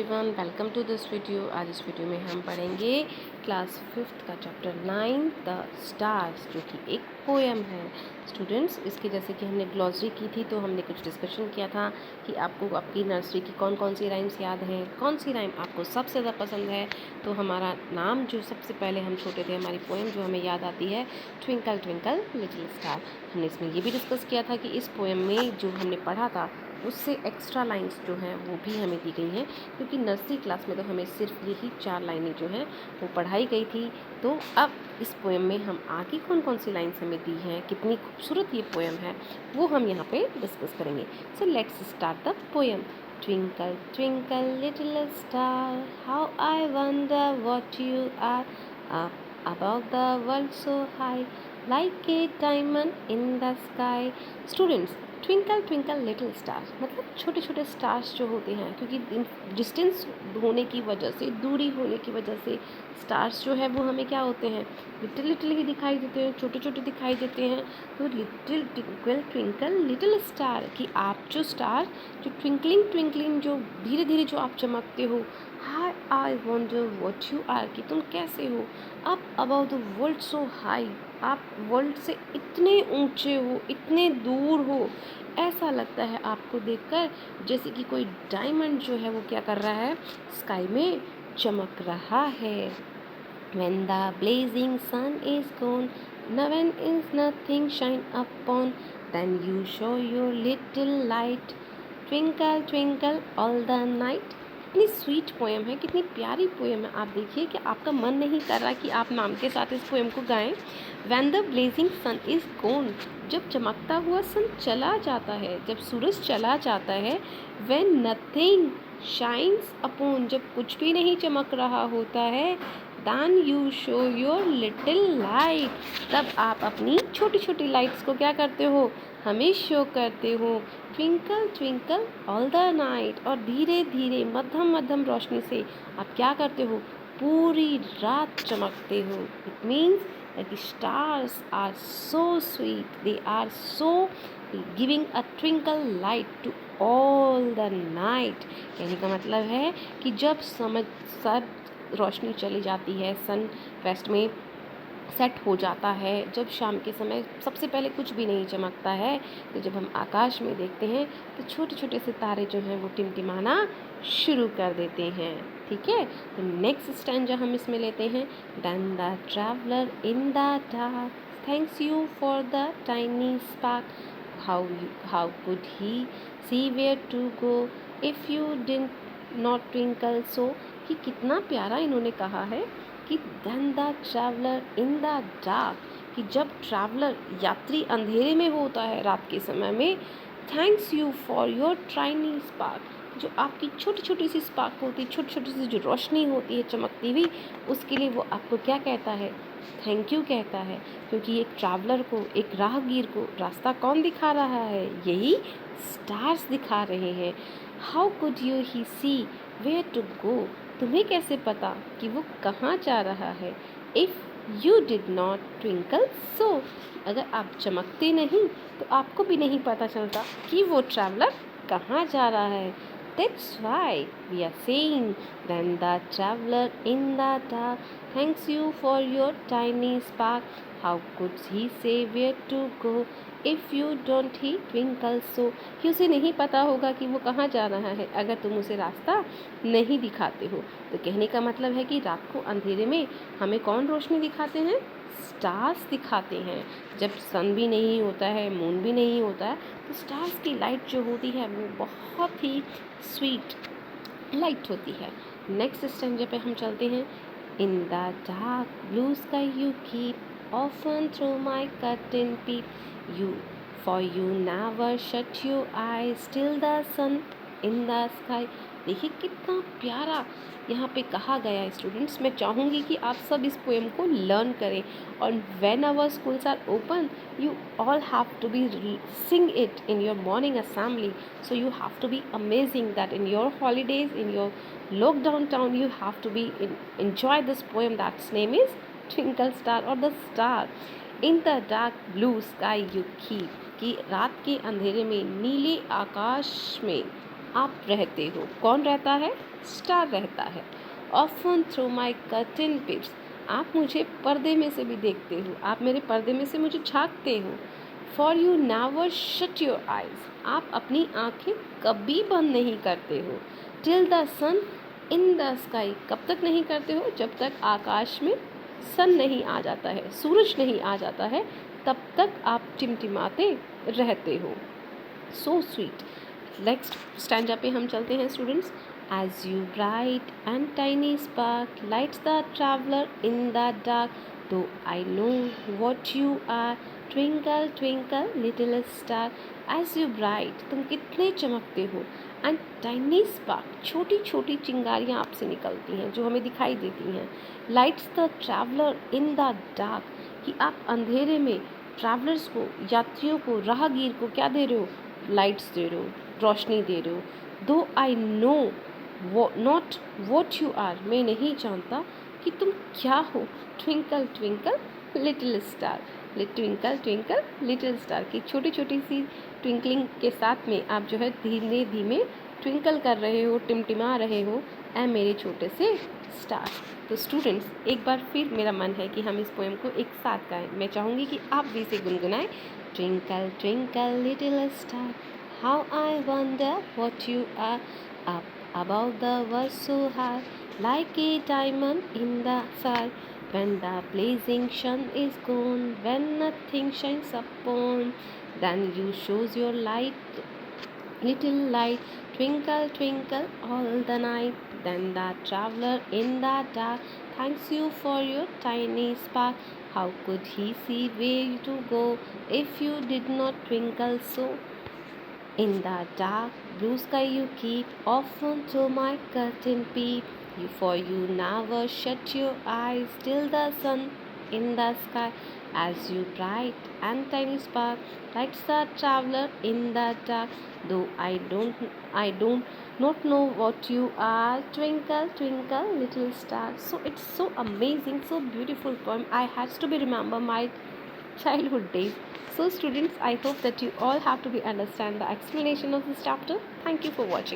Everyone, welcome to this video. आज इस video में हम पढ़ेंगे क्लास 5th का चैप्टर 9 द स्टार्स, जो कि एक पोएम है। स्टूडेंट्स, इसके जैसे कि हमने ग्लॉसरी की थी तो हमने कुछ डिस्कशन किया था कि आपको आपकी नर्सरी की कौन कौन सी राइम्स याद हैं, कौन सी राइम आपको सबसे ज़्यादा पसंद है। तो हमारा नाम जो सबसे पहले हम छोटे थे, हमारी पोएम जो हमें याद आती है ट्विंकल ट्विंकल लिटिल स्टार। हमने इसमें ये भी डिस्कस किया था कि इस पोएम में जो हमने पढ़ा था उससे एक्स्ट्रा लाइंस जो हैं वो भी हमें दी गई हैं, क्योंकि नर्सरी क्लास में तो हमें सिर्फ यही 4 लाइनें जो हैं वो पढ़ाई गई थी। तो अब इस पोएम में हम आगे कौन कौन सी लाइन्स हमें दी हैं, कितनी खूबसूरत ये पोएम है, वो हम यहाँ पे डिस्कस करेंगे। So let's start the poem. Twinkle, twinkle, little star, how I wonder what you are, up above the world so high, like a diamond in the sky. Students, twinkle twinkle little star मतलब छोटे छोटे stars जो होते हैं, क्योंकि distance होने की वजह से, दूरी होने की वजह से स्टार्स जो है वो हमें क्या होते हैं, लिटिल लिटिल ही दिखाई देते हैं, छोटे छोटे दिखाई देते हैं। तो little twinkle twinkle little star कि आप जो स्टार जो ट्विंकलिंग ट्विंकलिंग जो धीरे धीरे जो आप चमकते हो, high I wonder what you are कि तुम कैसे हो, up above the world so high आप वर्ल्ड से इतने ऊंचे हो, इतने दूर हो, ऐसा लगता है आपको देखकर जैसे कि कोई डायमंड जो है वो क्या कर रहा है, स्काई में चमक रहा है। When the blazing sun is gone, when is nothing shine upon, then you show your little light, twinkle twinkle all the night. कितनी स्वीट पोएम है, कितनी प्यारी पोएम है। आप देखिए कि आपका मन नहीं कर रहा कि आप नाम के साथ इस पोएम को गाएं। When the blazing sun is gone, जब चमकता हुआ सन चला जाता है, जब सूरज चला जाता है, when nothing shines upon, जब कुछ भी नहीं चमक रहा होता है, then you show your little light, तब आप अपनी छोटी छोटी लाइट्स को क्या करते हो, हमें शो करते हो। Twinkle twinkle all the night, और धीरे धीरे मध्यम मध्यम रोशनी से आप क्या करते हो, पूरी रात चमकते हो। It means that the stars are so sweet, they are so giving a twinkle light to all the night. कहने का मतलब है कि जब सब रोशनी चली जाती है, सन वेस्ट में सेट हो जाता है, जब शाम के समय सबसे पहले कुछ भी नहीं चमकता है, तो जब हम आकाश में देखते हैं तो छोटे छोटे सितारे जो हैं वो टिमटिमाना शुरू कर देते हैं। ठीक है, तो नेक्स्ट स्टैंजा हम इसमें लेते हैं। Then the traveler in the dark thanks you for the tiny spark, how could he see where to go if you did not twinkle so, कि कितना प्यारा इन्होंने कहा है कि then the traveler in the dark, कि जब traveller यात्री अंधेरे में होता है रात के समय में, thanks you for your tiny spark, जो आपकी छोटी छोटी सी स्पार्क होती है, छोटी छोटी सी जो रोशनी होती है चमकती हुई, उसके लिए वो आपको क्या कहता है, थैंक यू कहता है। क्योंकि एक ट्रैवलर को, एक राहगीर को रास्ता कौन दिखा रहा है, यही स्टार्स दिखा रहे हैं। How could you he see where to go, तुम्हें कैसे पता कि वो कहाँ जा रहा है। If you did not twinkle so, अगर आप चमकते नहीं तो आपको भी नहीं पता चलता कि वो ट्रैवलर कहाँ जा रहा है। That's why we are saying, then the traveler in the dark thanks you for your tiny spark, how could he say where to go if you don't he twinkle so, कि उसे नहीं पता होगा कि वो कहाँ जा रहा है अगर तुम उसे रास्ता नहीं दिखाते हो। तो कहने का मतलब है कि रात को अंधेरे में हमें कौन रोशनी दिखाते हैं, स्टार्स दिखाते हैं। जब सन भी नहीं होता है, मून भी नहीं होता है, तो स्टार्स की लाइट जो होती है वो बहुत ही स्वीट लाइट होती है। नेक्स्ट स्टेंजा पे हम चलते हैं। In the dark blue sky you keep often through my curtain peep you, for you never shut your eye still the sun in the sky. देखिए कितना प्यारा यहाँ पे कहा गया है। स्टूडेंट्स, मैं चाहूँगी कि आप सब इस पोएम को लर्न करें, और when our schools are open you all have to be sing it in your morning assembly, so you have to be amazing that in your holidays, in your lockdown town, you have to be enjoy this poem that's name is twinkle star or the star in the dark blue sky you keep, कि रात के अंधेरे में नीले आकाश में आप रहते हो। कौन रहता है? स्टार रहता है। ऑफन थ्रू माई कर्टन पिप्स, आप मुझे पर्दे में से भी देखते हो, आप मेरे पर्दे में से मुझे झांकते हो। For you never shut your eyes, आप अपनी आँखें कभी बंद नहीं करते हो। Till the sun in the sky, कब तक नहीं करते हो? जब तक आकाश में सन नहीं आ जाता है, सूरज नहीं आ जाता है, तब तक आप टिमटिमाते रहते हो। So sweet. नेक्स्ट स्टैंजा पे हम चलते हैं students. As you bright and tiny spark lights the traveller in the dark, though I know what you are, twinkle twinkle little star. As you bright, तुम कितने चमकते हो, एंड टाइनी स्पार्क, छोटी छोटी चिंगारियाँ आपसे निकलती हैं जो हमें दिखाई देती हैं। Lights the traveller in the dark, कि आप अंधेरे में ट्रैवलर्स को, यात्रियों को, राहगीर को क्या दे रहे हो? लाइट्स दे रहे हो, रोशनी दे रहे हो। Though I know not what you are, मैं नहीं जानता कि तुम क्या हो। Twinkle twinkle little star, twinkle twinkle little star, की छोटी छोटी सी ट्विंकलिंग के साथ में आप जो है धीमे धीमे ट्विंकल कर रहे हो, टिमटिमा रहे हो, ए मेरे छोटे से स्टार। तो स्टूडेंट्स, एक बार फिर मेरा मन है कि हम इस पोएम को एक साथ गाएं। मैं चाहूँगी कि आप भी इसे गुनगुनाएं। Twinkle twinkle little star, how I wonder what you are, up above the world so high, like a diamond in the sky. When the blazing sun is gone, when nothing shines upon, then you shows your light, little light, twinkle twinkle all the night. Then the traveler in the dark thanks you for your tiny spark. How could he see where to go if you did not twinkle so? In the dark blue sky you keep, often to my curtain peep. For you never shut your eyes till the sun in the sky. As you bright and tiny spark lights the traveler in the dark. Though I don't not know what you are. Twinkle twinkle little star. So it's so amazing, so beautiful poem. I has to be remember my childhood days. So students, I hope that you all have to be understand the explanation of this chapter. Thank you for watching.